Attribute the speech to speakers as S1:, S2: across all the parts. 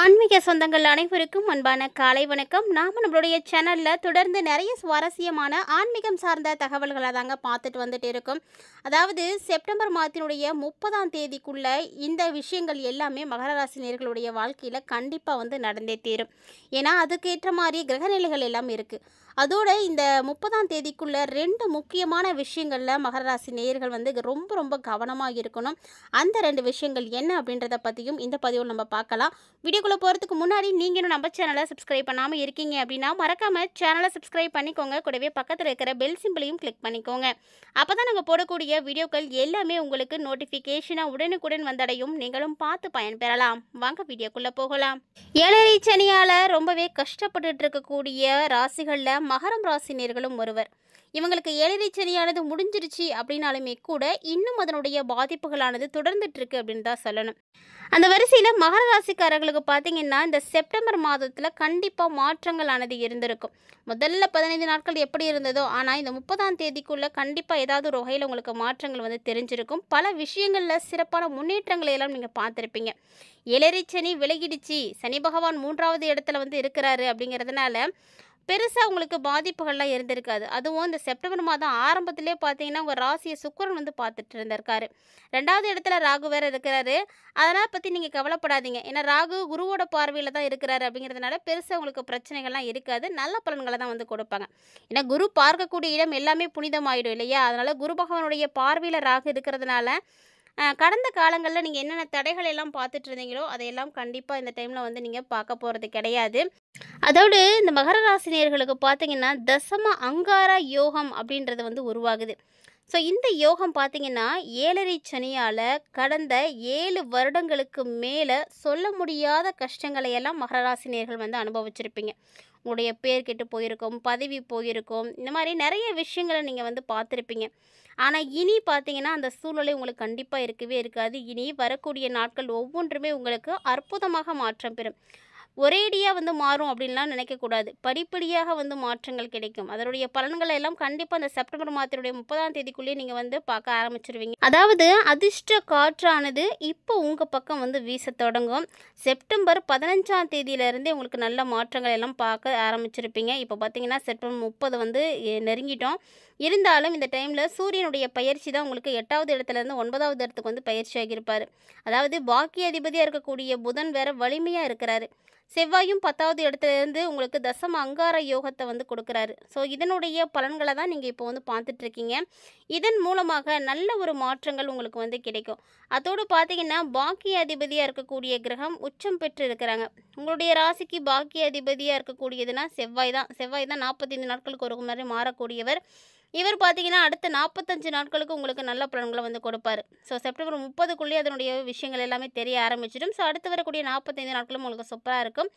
S1: ஆன்மீக சொந்தங்கள் அனைவருக்கும் அன்பான காலை வணக்கம். நம்மளுடைய சேனலில் தொடர்ந்து நிறைய சுவாரஸ்யமான ஆன்மீகம் சார்ந்த தகவல்களை தாங்க பார்த்துட்டு வந்துட்டு இருக்கோம். அதாவது செப்டம்பர் மாதத்தினுடைய 30ஆம் தேதிக்குள்ளே இந்த விஷயங்கள் எல்லாமே மகர ராசினியர்களுடைய வாழ்க்கையில் கண்டிப்பாக நடந்தே தீரும். ஏன்னா அதுக்கேற்ற மாதிரி கிரகநிலைகள் எல்லாம் இருக்குது. அதோட இந்த 30ஆம் தேதிக்குள்ளே 2 முக்கியமான விஷயங்களில் மகர ராசி நேயர்கள் ரொம்ப ரொம்ப கவனமாக இருக்கணும். அந்த 2 விஷயங்கள் என்ன அப்படின்றத பற்றியும் இந்த பதிவில் நம்ம பார்க்கலாம். வீடியோக்குள்ளே போகிறதுக்கு முன்னாடி நீங்கள் இன்னும் நம்ம சேனலை சப்ஸ்கிரைப் பண்ணாமல் இருக்கீங்க அப்படின்னா மறக்காமல் சேனலை சப்ஸ்கிரைப் பண்ணிக்கோங்க. கூடவே பக்கத்தில் இருக்கிற பெல் சிம்பிளையும் கிளிக் பண்ணிக்கோங்க. அப்போ தான் நாங்கள் போடக்கூடிய வீடியோக்கள் எல்லாமே உங்களுக்கு நோட்டிஃபிகேஷனாக உடனுக்குடன் வந்தடையும். நீங்களும் பார்த்து பயன்பெறலாம். வாங்க வீடியோக்குள்ளே போகலாம். ஏழரை சனியால் ரொம்பவே கஷ்டப்பட்டுட்டு இருக்கக்கூடிய ராசிகளில் மகரம் ராசினியர்களும் ஒருவர். இவங்களுக்கு ஏழரை சனியானது முடிஞ்சிருச்சு அப்படின்னாலுமே கூட இன்னும் அதனுடைய பாதிப்புகளானது தொடர்ந்துட்டு இருக்கு அப்படின்னு தான் சொல்லணும். அந்த வரிசையில் மகர ராசிக்காரர்களுக்கு பார்த்தீங்கன்னா இந்த செப்டம்பர் மாதத்தில் கண்டிப்பாக மாற்றங்களானது இருந்திருக்கும். முதல்ல 15 நாட்கள் எப்படி இருந்ததோ, ஆனால் இந்த 30ஆம் தேதிக்குள்ளே கண்டிப்பாக ஏதாவது ஒரு வகையில் உங்களுக்கு மாற்றங்கள் தெரிஞ்சிருக்கும். பல விஷயங்களில் சிறப்பான முன்னேற்றங்களை எல்லாம் நீங்கள் பார்த்துருப்பீங்க. ஏழரை சனி விலகிடுச்சு, சனி பகவான் 3வது இடத்துல இருக்கிறாரு அப்படிங்கிறதுனால பெருசாக உங்களுக்கு பாதிப்புகள்லாம் இருந்திருக்காது. அதுவும் இந்த செப்டம்பர் மாதம் ஆரம்பத்திலே பார்த்தீங்கன்னா உங்கள் ராசியை சுக்கிரன் பார்த்துட்டு இருந்திருக்காரு. 2வது இடத்துல ராகு வேறு இருக்கிறாரு. அதனால் பற்றி நீங்கள் கவலைப்படாதீங்க. ஏன்னா ராகு குருவோட பார்வையில் தான் இருக்கிறாரு அப்படிங்கிறதுனால பெருசாக உங்களுக்கு பிரச்சனைகள்லாம் இருக்காது. நல்ல பலன்களை தான் கொடுப்பாங்க. ஏன்னா குரு பார்க்கக்கூடிய இடம் எல்லாமே புனிதமாயிடும் இல்லையா? அதனால் குரு பகவானுடைய பார்வையில் ராகு இருக்கிறதுனால கடந்த காலங்களில் நீங்கள் என்னென்ன தடைகள் எல்லாம் பார்த்துட்டு இருந்தீங்களோ அதையெல்லாம் கண்டிப்பாக இந்த டைமில் நீங்கள் பார்க்க போகிறது கிடையாது. அதோடு இந்த மகர ராசினியர்களுக்கு பார்த்தீங்கன்னா தசம அங்கார யோகம் அப்படின்றது உருவாகுது. ஸோ இந்த யோகம் பார்த்தீங்கன்னா ஏழரை சனியால் கடந்த 7 வருடங்களுக்கு மேலே சொல்ல முடியாத கஷ்டங்களை எல்லாம் மகர ராசினியர்கள் அனுபவிச்சிருப்பீங்க. உங்களுடைய பேர் கெட்டு போயிருக்கும், பதவி போயிருக்கும், இந்த மாதிரி நிறைய விஷயங்களை நீங்கள் பார்த்துருப்பீங்க. ஆனால் இனி பார்த்தீங்கன்னா அந்த சூழ்நிலை உங்களுக்கு கண்டிப்பாக இருக்கவே இருக்காது. இனி வரக்கூடிய நாட்கள் ஒவ்வொன்றுமே உங்களுக்கு அற்புதமாக மாற்றம் பெறும். ஒரேடியாக மாறும் அப்படின்லாம் நினைக்கக்கூடாது. படிப்படியாக மாற்றங்கள் கிடைக்கும். அதனுடைய பலன்களை எல்லாம் கண்டிப்பாக அந்த செப்டம்பர் மாதத்தினுடைய 30ஆம் தேதிக்குள்ளேயே நீங்கள் பார்க்க ஆரம்பிச்சிருவீங்க. அதாவது அதிர்ஷ்ட காற்றானது இப்போ உங்கள் பக்கம் வீச தொடங்கும். செப்டம்பர் 15ஆம் தேதியிலேருந்தே உங்களுக்கு நல்ல மாற்றங்கள் எல்லாம் பார்க்க ஆரம்பிச்சிருப்பீங்க. இப்போ பார்த்தீங்கன்னா செப்டம்பர் 30 நெருங்கிட்டோம். இருந்தாலும் இந்த டைமில் சூரியனுடைய பயிற்சி தான் உங்களுக்கு 8வது இடத்துலேருந்து 9வது இடத்துக்கு பயிற்சி ஆகியிருப்பார். அதாவது பாக்கிய அதிபதியாக இருக்கக்கூடிய புதன் வேற வலிமையாக இருக்கிறாரு. செவ்வாயும் 10வது இடத்துலேருந்து உங்களுக்கு தசம அங்கார யோகத்தை கொடுக்குறாரு. ஸோ இதனுடைய பலன்களை தான் நீங்கள் இப்போ பார்த்துட்ருக்கீங்க. இதன் மூலமாக நல்ல ஒரு மாற்றங்கள் உங்களுக்கு கிடைக்கும். அதோடு பார்த்தீங்கன்னா பாக்கிய அதிபதியாக இருக்கக்கூடிய கிரகம் உச்சம் பெற்று இருக்கிறாங்க. உங்களுடைய ராசிக்கு பாக்கிய அதிபதியாக இருக்கக்கூடியதுன்னா செவ்வாய் தான். 45 நாட்களுக்கு ஒரு மாதிரி மாறக்கூடியவர். இவர் பார்த்தீங்கன்னா அடுத்த 45 நாட்களுக்கு உங்களுக்கு நல்ல பலன்களை கொடுப்பார். ஸோ செப்டம்பர் 30க்குள்ளேயே அதனுடைய விஷயங்கள் எல்லாமே தெரிய ஆரம்பிச்சிடும். ஸோ அடுத்து வரக்கூடிய 45 நாட்களும் உங்களுக்கு சூப்பராக இருக்கும்.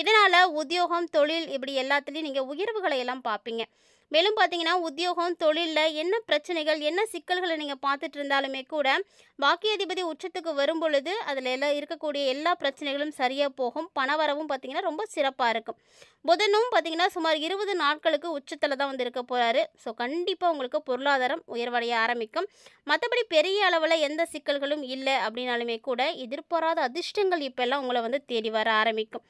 S1: இதனால் உத்தியோகம், தொழில் இப்படி எல்லாத்துலேயும் நீங்கள் உயர்வுகளை எல்லாம் பார்ப்பீங்க. மேலும் பார்த்தீங்கன்னா உத்தியோகம், தொழிலில் என்ன பிரச்சனைகள், என்ன சிக்கல்களை நீங்கள் பார்த்துட்டு இருந்தாலுமே கூட பாக்கியாதிபதி உச்சத்துக்கு வரும் பொழுது அதில் எல்லாம் இருக்கக்கூடிய எல்லா பிரச்சனைகளும் சரியாக போகும். பணவரவும் பார்த்தீங்கன்னா ரொம்ப சிறப்பாக இருக்கும். புதனும் பார்த்தீங்கன்னா சுமார் 20 நாட்களுக்கு உச்சத்தில் தான் இருக்க போகிறாரு. ஸோ கண்டிப்பாக உங்களுக்கு பொருளாதாரம் உயர்வடைய ஆரம்பிக்கும். மற்றபடி பெரிய அளவில் எந்த சிக்கல்களும் இல்லை அப்படின்னாலுமே கூட எதிர்பாராத அதிர்ஷ்டங்கள் இப்போல்லாம் உங்களை தேடி வர ஆரம்பிக்கும்.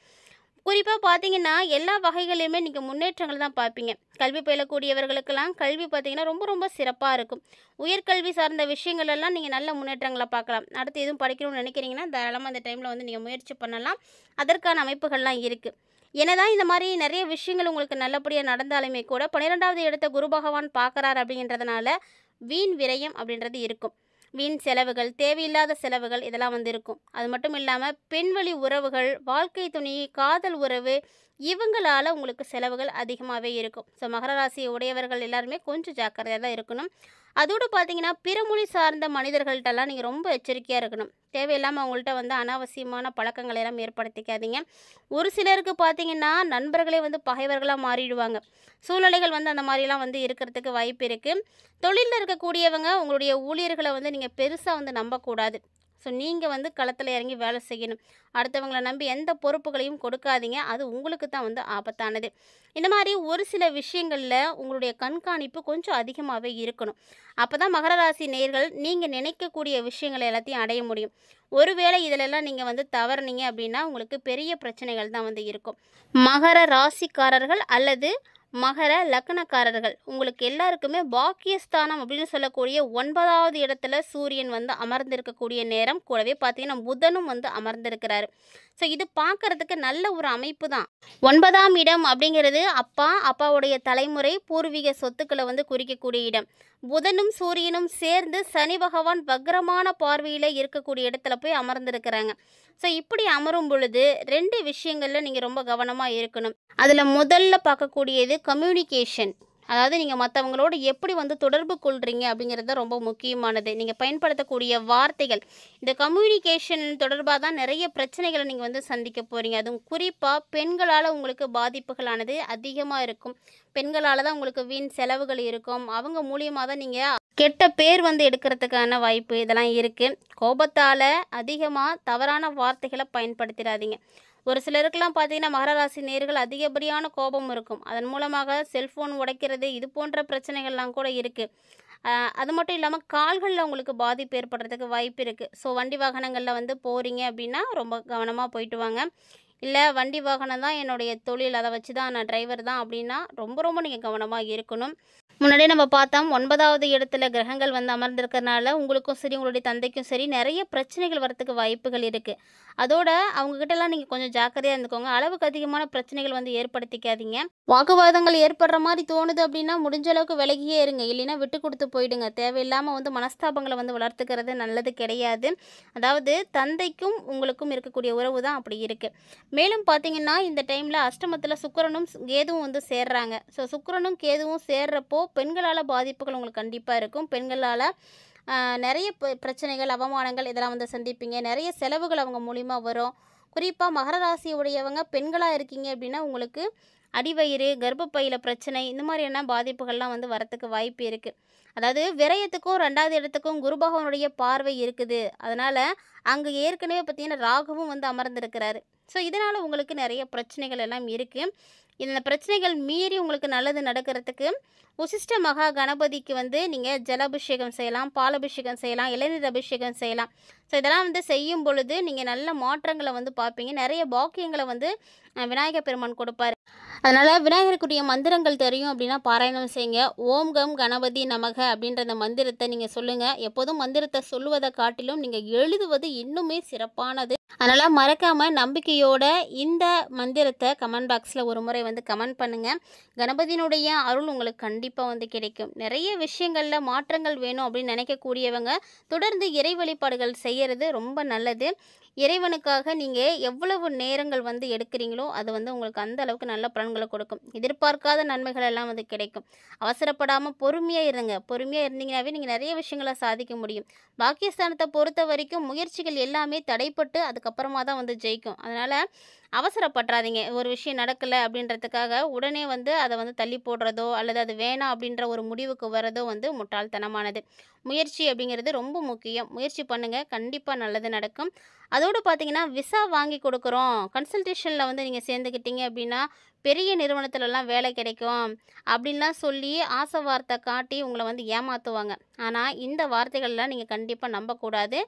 S1: குறிப்பாக பார்த்தீங்கன்னா எல்லா வகைகளிலுமே நீங்கள் முன்னேற்றங்கள் தான் பார்ப்பீங்க. கல்வி பயிலக்கூடியவர்களுக்கெல்லாம் கல்வி பார்த்தீங்கன்னா ரொம்ப ரொம்ப சிறப்பாக இருக்கும். உயர்கல்வி சார்ந்த விஷயங்களெல்லாம் நீங்கள் நல்ல முன்னேற்றங்களை பார்க்கலாம். அடுத்து எதுவும் படிக்கணும்னு நினைக்கிறீங்கன்னா தாராளமாக அந்த டைமில் நீங்கள் முயற்சி பண்ணலாம். அதற்கான அமைப்புகள்லாம் இருக்குது. என்னதான் இந்த மாதிரி நிறைய விஷயங்கள் உங்களுக்கு நல்லபடியாக நடந்தாலுமே கூட 12வது இடத்த குரு பகவான் பார்க்குறாரு அப்படின்றதுனால வீண் விரயம் அப்படின்றது இருக்கும். வீண் செலவுகள், தேவையில்லாத செலவுகள் இதெல்லாம் இருக்கும். அது மட்டும் இல்லாமல் பெண்வழி உறவுகள், வாழ்க்கை துணை, காதல் உறவு இவங்களால் உங்களுக்கு செலவுகள் அதிகமாகவே இருக்கும். ஸோ மகர ராசியை உடையவர்கள் எல்லாருமே கொஞ்சம் ஜாக்கிரதையாக தான் இருக்கணும். அதோடு பார்த்தீங்கன்னா பிறமொழி சார்ந்த மனிதர்கள்ட்டெல்லாம் நீங்கள் ரொம்ப எச்சரிக்கையாக இருக்கணும். தேவையில்லாமல் அவங்கள்ட்ட அனாவசியமான பழக்கங்களை எல்லாம் ஏற்படுத்திக்காதீங்க. ஒரு சிலருக்கு பார்த்தீங்கன்னா நண்பர்களே பகைவர்களாக மாறிடுவாங்க. சூழ்நிலைகள் அந்த மாதிரிலாம் இருக்கிறதுக்கு வாய்ப்பு இருக்குது. தொழிலில் இருக்கக்கூடியவங்க உங்களுடைய ஊழியர்களை நீங்கள் பெருசாக நம்பக்கூடாது. ஸோ நீங்கள் வந்து களத்தில் இறங்கி வேலை செய்யணும். அடுத்தவங்கள நம்பி எந்த பொறுப்புகளையும் கொடுக்காதீங்க. அது உங்களுக்கு தான் வந்து ஆபத்தானது. இந்த மாதிரி ஒரு சில விஷயங்களில் உங்களுடைய கண்காணிப்பு கொஞ்சம் அதிகமாகவே இருக்கணும். அப்போ தான் மகர ராசி நேயர்கள் நீங்கள் நினைக்கக்கூடிய விஷயங்களை எல்லாத்தையும் அடைய முடியும். ஒருவேளை இதிலெல்லாம் நீங்கள் வந்து தவறுனீங்க அப்படின்னா உங்களுக்கு பெரிய பிரச்சனைகள் தான் வந்து இருக்கும். மகர ராசிக்காரர்கள் அல்லது மகர லக்னக்காரர்கள் உங்களுக்கு எல்லாருக்குமே பாக்கியஸ்தானம் அப்படின்னு சொல்லக்கூடிய 9வது இடத்துல சூரியன் வந்து அமர்ந்திருக்கக்கூடிய நேரம். கூடவே பார்த்தீங்கன்னா புதனும் வந்து அமர்ந்திருக்கிறாரு. ஸோ இது பார்க்கறதுக்கு நல்ல ஒரு அமைப்பு தான். 9ஆம் இடம் அப்படிங்கிறது அப்பாவுடைய தலைமுறை பூர்வீக சொத்துக்களை வந்து குறிக்கக்கூடிய இடம். புதனும் சூரியனும் சேர்ந்து சனி பகவான் வக்ரமான பார்வையில் இருக்கக்கூடிய இடத்துல போய் அமர்ந்திருக்கிறாங்க. ஸோ இப்படி அமரும் பொழுது 2 விஷயங்களில் நீங்கள் ரொம்ப கவனமாக இருக்கணும். அதில் முதல்ல பார்க்கக்கூடியது கம்யூனிகேஷன். அதாவது நீங்கள் மற்றவங்களோட எப்படி வந்து தொடர்பு கொள்கிறீங்க அப்படிங்கிறது தான் ரொம்ப முக்கியமானது. நீங்கள் பயன்படுத்தக்கூடிய வார்த்தைகள், இந்த கம்யூனிகேஷன் தொடர்பாக தான் நிறைய பிரச்சனைகளை நீங்கள் வந்து சந்திக்க போகிறீங்க. அதுவும் குறிப்பாக பெண்களால் உங்களுக்கு பாதிப்புகளானது அதிகமாக இருக்கும். பெண்களால் தான் உங்களுக்கு வீண் செலவுகள் இருக்கும். அவங்க மூலியமாக தான் நீங்கள் கெட்ட பேர் வந்து எடுக்கிறதுக்கான வாய்ப்பு இதெல்லாம் இருக்குது. கோபத்தால் அதிகமாக தவறான வார்த்தைகளை பயன்படுத்திடாதீங்க. ஒரு சிலருக்கெல்லாம் பார்த்தீங்கன்னா மகர ராசி நேயர்கள் அதிகப்படியான கோபம் இருக்கும். அதன் மூலமாக செல்ஃபோன் உடைக்கிறது இது போன்ற பிரச்சனைகள்லாம் கூட இருக்குது. அது மட்டும் இல்லாமல் கால்களில் உங்களுக்கு பாதிப்பு ஏற்படுறதுக்கு வாய்ப்பு இருக்குது. ஸோ வண்டி வாகனங்களில் வந்து போகிறீங்க அப்படின்னா ரொம்ப கவனமாக போயிட்டு வாங்க. இல்லை வண்டி வாகனம் தான் என்னுடைய தொழில், அதை வச்சு தான் நான் டிரைவர் தான் அப்படின்னா ரொம்ப ரொம்ப நீங்கள் கவனமாக இருக்கணும். முன்னாடியே நம்ம பார்த்தோம் 9வது இடத்துல கிரகங்கள் வந்து அமர்ந்திருக்கிறதுனால உங்களுக்கும் சரி உங்களுடைய தந்தைக்கும் சரி நிறைய பிரச்சனைகள் வரத்துக்கு வாய்ப்புகள் இருக்குது. அதோட அவங்கக்கிட்டலாம் நீங்கள் கொஞ்சம் ஜாக்கிரதையாக இருந்துக்கோங்க. அளவுக்கு அதிகமான பிரச்சனைகள் வந்து ஏற்படுத்திக்காதீங்க. வாக்குவாதங்கள் ஏற்படுற மாதிரி தோணுது அப்படின்னா முடிஞ்ச அளவுக்கு விலகியே இருங்க. இல்லைன்னா விட்டு கொடுத்து போயிடுங்க. தேவையில்லாமல் வந்து மனஸ்தாபங்களை வந்து வளர்த்துக்கிறது நல்லது கிடையாது. அதாவது தந்தைக்கும் உங்களுக்கும் இருக்கக்கூடிய உறவு தான் அப்படி இருக்குது. மேலும் பார்த்தீங்கன்னா இந்த டைமில் அஷ்டமத்தில் சுக்கிரனும் கேதுவும் வந்து சேர்றாங்க. ஸோ சுக்கிரனும் கேதுவும் சேர்றப்போ பெண்களால் பாதிப்புகள் உங்களுக்கு கண்டிப்பாக இருக்கும். பெண்களால் நிறைய பிரச்சனைகள், அவமானங்கள் இதெல்லாம் வந்து சந்திப்பீங்க. நிறைய செலவுகள் அவங்க மூலிமா வரும். குறிப்பாக மகர ராசி உடையவங்க பெண்களாக இருக்கீங்க அப்படின்னா உங்களுக்கு அடிவயிறு, கர்ப்பப்பையில் பிரச்சனை இந்த மாதிரியான பாதிப்புகள்லாம் வந்து வரத்துக்கு வாய்ப்பு இருக்குது. அதாவது விரயத்துக்கும் 2வது இடத்துக்கும் குரு பகவானுடைய பார்வை இருக்குது. அதனால் அங்கே ஏற்கனவே பார்த்தீங்கன்னா ராகுவும் வந்து அமர்ந்திருக்கிறாரு. ஸோ இதனால் உங்களுக்கு நிறைய பிரச்சனைகள் எல்லாம் இருக்குது. இந்த பிரச்சனைகள் மீறி உங்களுக்கு நல்லது நடக்கிறதுக்கு உசிஷ்ட மகா கணபதிக்கு வந்து நீங்கள் ஜலாபிஷேகம் செய்யலாம், பாலபிஷேகம் செய்யலாம், இளநீர் அபிஷேகம் செய்யலாம். ஸோ இதெல்லாம் வந்து செய்யும் பொழுது நீங்கள் நல்ல மாற்றங்களை வந்து பார்ப்பீங்க. நிறைய பாக்கியங்களை வந்து விநாயகர் பெருமான் கொடுப்பார். அதனால் விநாயகருக்குரிய மந்திரங்கள் தெரியும் அப்படின்னா பாராயணம் செய்யுங்க. ஓம் கம் கணபதி நமக அப்படின்ற அந்த மந்திரத்தை நீங்கள் சொல்லுங்கள். எப்போதும் மந்திரத்தை சொல்லுவதை காட்டிலும் நீங்கள் எழுதுவது இன்னுமே சிறப்பானது. அதனால் மறக்காமல் நம்பிக்கையோட இந்த மந்திரத்தை கமெண்ட் பாக்ஸில் ஒரு முறை வந்து கமெண்ட் பண்ணுங்கள். கணபதியினுடைய அருள் உங்களுக்கு கண்டிப்பாக வந்து கிடைக்கும். நிறைய விஷயங்களில் மாற்றங்கள் வேணும் அப்படின்னு நினைக்கக்கூடியவங்க தொடர்ந்து இறை வழிபாடுகள் செய்கிறது ரொம்ப நல்லது. இறைவனுக்காக நீங்கள் எவ்வளவு நேரங்கள் வந்து எடுக்கிறீங்களோ அது வந்து உங்களுக்கு அந்த அளவுக்கு நல்ல பலன்களை கொடுக்கும். எதிர்பார்க்காத நன்மைகள் எல்லாம் வந்து கிடைக்கும். அவசரப்படாமல் பொறுமையாக இருங்க. பொறுமையாக இருந்தீங்கன்னாவே நீங்கள் நிறைய விஷயங்களை சாதிக்க முடியும். பாக்கியஸ்தானத்தை பொறுத்த வரைக்கும் முயற்சிகள் எல்லாமே தடைப்பட்டு அதுக்கப்புறமா தான் வந்து ஜெயிக்கும். அதனால் அவசரப்பட்டுறாதீங்க. ஒரு விஷயம் நடக்கலை அப்படின்றதுக்காக உடனே வந்து அதை வந்து தள்ளி போடுறதோ அல்லது அது வேணாம் அப்படின்ற ஒரு முடிவுக்கு வரதோ வந்து முட்டாள்தனமானது. முயற்சி அப்படிங்கிறது ரொம்ப முக்கியம். முயற்சி பண்ணுங்கள், கண்டிப்பாக நல்லது நடக்கும். அதோடு பார்த்தீங்கன்னா விசா வாங்கி கொடுக்குறோம், கன்சல்டேஷனில் வந்து நீங்கள் சேர்ந்துக்கிட்டீங்க அப்படின்னா பெரிய நிறுவனத்துலலாம் வேலை கிடைக்கும் அப்படின்லாம் சொல்லி ஆசை வார்த்தை காட்டி உங்களை வந்து ஏமாற்றுவாங்க. ஆனால் இந்த வார்த்தைகள்லாம் நீங்கள் கண்டிப்பாக நம்பக்கூடாது.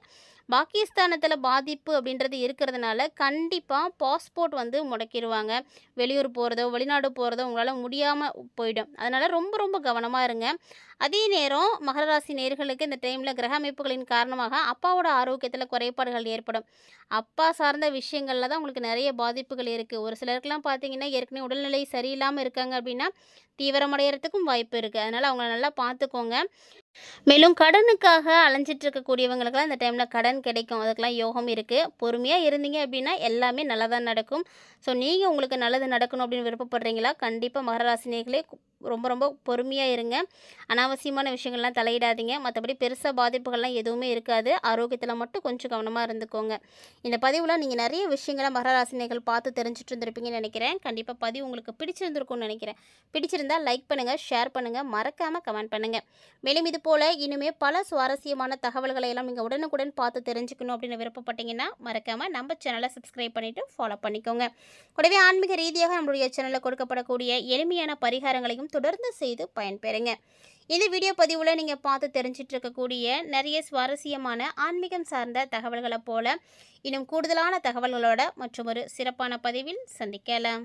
S1: பாகிஸ்தானத்தில் பாதிப்பு அப்படின்றது இருக்கிறதுனால கண்டிப்பாக பாஸ்போர்ட் வந்து முடக்கிடுவாங்க. வெளியூர் போகிறதோ வெளிநாடு போகிறதோ உங்களால் முடியாமல் போயிடும். அதனால் ரொம்ப ரொம்ப கவனமாக இருங்க. அதே நேரம் மகர ராசி நேயர்களுக்கு இந்த டைமில் கிரக அமைப்புகளின் காரணமாக அப்பாவோட ஆரோக்கியத்தில் குறைபாடுகள் ஏற்படும். அப்பா சார்ந்த விஷயங்களில் தான் உங்களுக்கு நிறைய பாதிப்புகள் இருக்குது. ஒரு சிலருக்குலாம் பார்த்தீங்கன்னா ஏற்கனவே உடல்நிலை சரியில்லாமல் இருக்காங்க அப்படின்னா தீவிரமடைகிறதுக்கும் வாய்ப்பு இருக்குது. அதனால் அவங்கள நல்லா பார்த்துக்கோங்க. மேலும் கடனுக்காக அலைஞ்சிட்டு இருக்கக்கூடியவங்களுக்கெல்லாம் இந்த டைமில் கடன் கிடைக்கும். அதுக்கெல்லாம் யோகம் இருக்குது. பொறுமையாக இருந்தீங்க அப்படின்னா எல்லாமே நல்லதாக நடக்கும். ஸோ நீங்கள் உங்களுக்கு நல்லது நடக்கணும் அப்படின்னு விருப்பப்படுறீங்களா? கண்டிப்பாக மகர ராசி நேயர்களே ரொம்ப ரொம்ப பொறுமையாக இருங்க. அனாவசியமான விஷயங்கள்லாம் தலையிடாதீங்க. மற்றபடி பெருசாக பாதிப்புகள்லாம் எதுவுமே இருக்காது. ஆரோக்கியத்தில் மட்டும் கொஞ்சம் கவனமாக இருந்துக்கோங்க. இந்த பதிவில் நீங்கள் நிறைய விஷயங்களை மகர ராசினியர்கள் பார்த்து தெரிஞ்சுட்டு இருந்திருப்பீங்கன்னு நினைக்கிறேன். கண்டிப்பாக பதிவு உங்களுக்கு பிடிச்சிருந்திருக்கும்னு நினைக்கிறேன். பிடிச்சிருந்தால் லைக் பண்ணுங்கள், ஷேர் பண்ணுங்கள், மறக்காமல் கமெண்ட் பண்ணுங்கள். மேலும் இது போல் இனிமேல் பல சுவாரஸ்யமான தகவல்களை எல்லாம் நீங்கள் உடனுக்குடன் பார்த்து தெரிஞ்சுக்கணும் அப்படின்னு விருப்பப்பட்டீங்கன்னா மறக்காமல் நம்ம சேனலை சப்ஸ்கிரைப் பண்ணிவிட்டு ஃபாலோ பண்ணிக்கோங்க. கூடவே ஆன்மீக ரீதியாக நம்மளுடைய சேனலில் கொடுக்கப்படக்கூடிய எளிமையான பரிகாரங்களையும் தொடர்ந்து செய்து பயன்பெறுங்க. இந்த வீடியோ பதிவில் நீங்கள் பார்த்து தெரிஞ்சிட்டு இருக்கக்கூடிய நிறைய சுவாரஸ்யமான ஆன்மீகம் சார்ந்த தகவல்களை போல இன்னும் கூடுதலான தகவல்களோட மற்றும் ஒரு சிறப்பான பதிவில் சந்திக்கலாம்.